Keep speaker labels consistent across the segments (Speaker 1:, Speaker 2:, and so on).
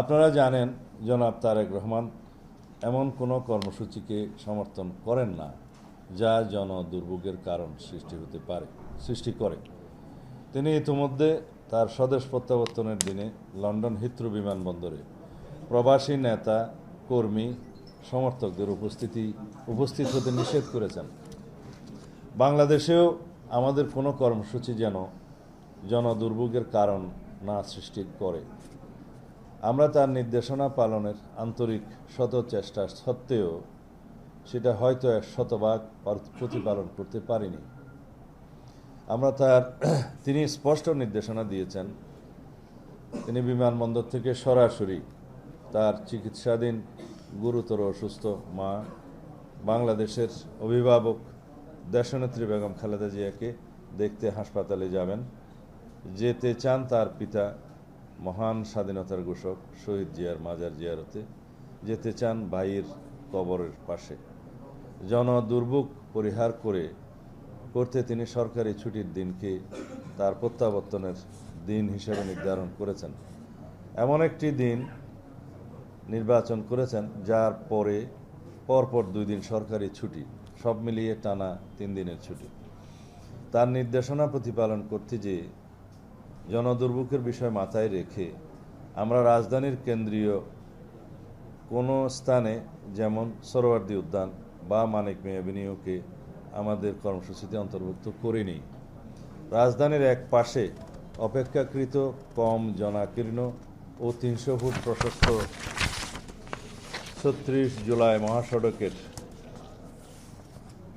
Speaker 1: আপনারা জানেন জনাব তারেক রহমান এমন কোনো কর্মসূচিকে সমর্থন করেন না যা জনদুর্ভোগের কারণ সৃষ্টি করে। তিনি ইতিমধ্যে তার স্বদেশ প্রত্যাবর্তনের দিনে লন্ডন হিথ্রো বিমানবন্দরে প্রবাসী নেতা কর্মী সমর্থকদের উপস্থিত হতে নিষেধ করেছেন। বাংলাদেশেও আমাদের কোনো কর্মসূচি যেন জনদুর্ভোগের কারণ না সৃষ্টি করে। আমরা তার নির্দেশনা পালনের আন্তরিক শত চেষ্টা সত্ত্বেও সেটা হয়তো 100% প্রতিপালন করতে পারিনি। তিনি স্পষ্ট নির্দেশনা দিয়েছেন, তিনি বিমানবন্দর থেকে সরাসরি তার চিকিৎসাধীন গুরুতর অসুস্থ মা, বাংলাদেশের অভিভাবক দেশনেত্রী বেগম খালেদা জিয়াকে দেখতে হাসপাতালে যাবেন। যেতে চান তার পিতা মহান স্বাধীনতার ঘোষক শহীদ জিয়ার মাজার জিয়ারতে, যেতে চান ভাইয়ের কবরের পাশে। জনদুর্ভোগ পরিহার করতে তিনি সরকারি ছুটির দিনকে তার প্রত্যাবর্তনের দিন হিসেবে নির্ধারণ করেছেন। এমন একটি দিন নির্বাচন করেছেন যার পরপর 2 দিন সরকারি ছুটি, সব মিলিয়ে টানা 3 দিনের ছুটি। তার নির্দেশনা প্রতিপালন করতে যে জনদুর্ভোগের বিষয় মাথায় রেখে আমরা রাজধানীর কেন্দ্রীয় কোনো স্থানে যেমন সোহরাওয়ার্দী উদ্যান বা মানিক মিয়া এভিনিউকে আমাদের কর্মসূচিতে অন্তর্ভুক্ত করিনি। রাজধানীর এক পাশে অপেক্ষাকৃত কম জনাকীর্ণ ও 300 ফুট প্রশস্ত 36 জুলাই মহাসড়কের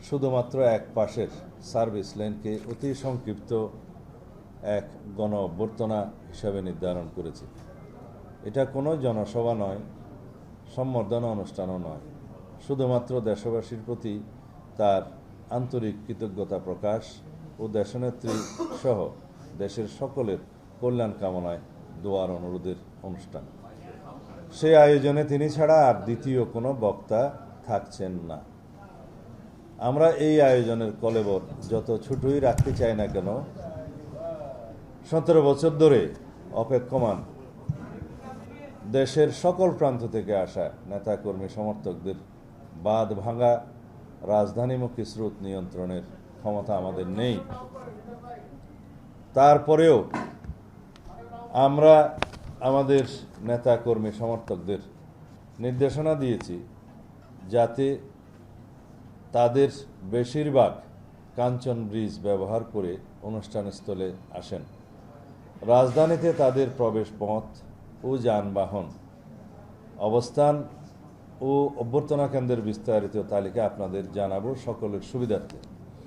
Speaker 1: শুধুমাত্র এক পাশের সার্ভিস লেনকে অতি সংক্ষিপ্ত এক গণ অভ্যর্থনা হিসাবে নির্ধারণ করেছে। এটা কোনো জনসভা নয়, সম্বর্ধনা অনুষ্ঠানও নয়, শুধুমাত্র দেশবাসীর প্রতি তার আন্তরিক কৃতজ্ঞতা প্রকাশ ও দেশনেত্রী সহ দেশের সকলের কল্যাণ কামনায় দোয়ার অনুরোধের অনুষ্ঠান। সেই আয়োজনে তিনি ছাড়া আর দ্বিতীয় কোনো বক্তা থাকছেন না। আমরা এই আয়োজনের কলেবর যত ছোটই রাখতে চাই না কেন, 17 বছর ধরে অপেক্ষমান দেশের সকল প্রান্ত থেকে আসা নেতাকর্মী সমর্থকদের বাঁধ ভাঙা রাজধানীমুখী স্রোত নিয়ন্ত্রণের ক্ষমতা আমাদের নেই। তারপরেও আমরা আমাদের নেতাকর্মী সমর্থকদের নির্দেশনা দিয়েছি যাতে তাদের বেশিরভাগ কাঞ্চন ব্রিজ ব্যবহার করে অনুষ্ঠানস্থলে আসেন। রাজধানীতে তাদের প্রবেশ পথ ও যানবাহন, অবস্থান ও অভ্যর্থনা কেন্দ্রের বিস্তারিত তালিকা আপনাদের জানাবো সকলের সুবিধার্থে।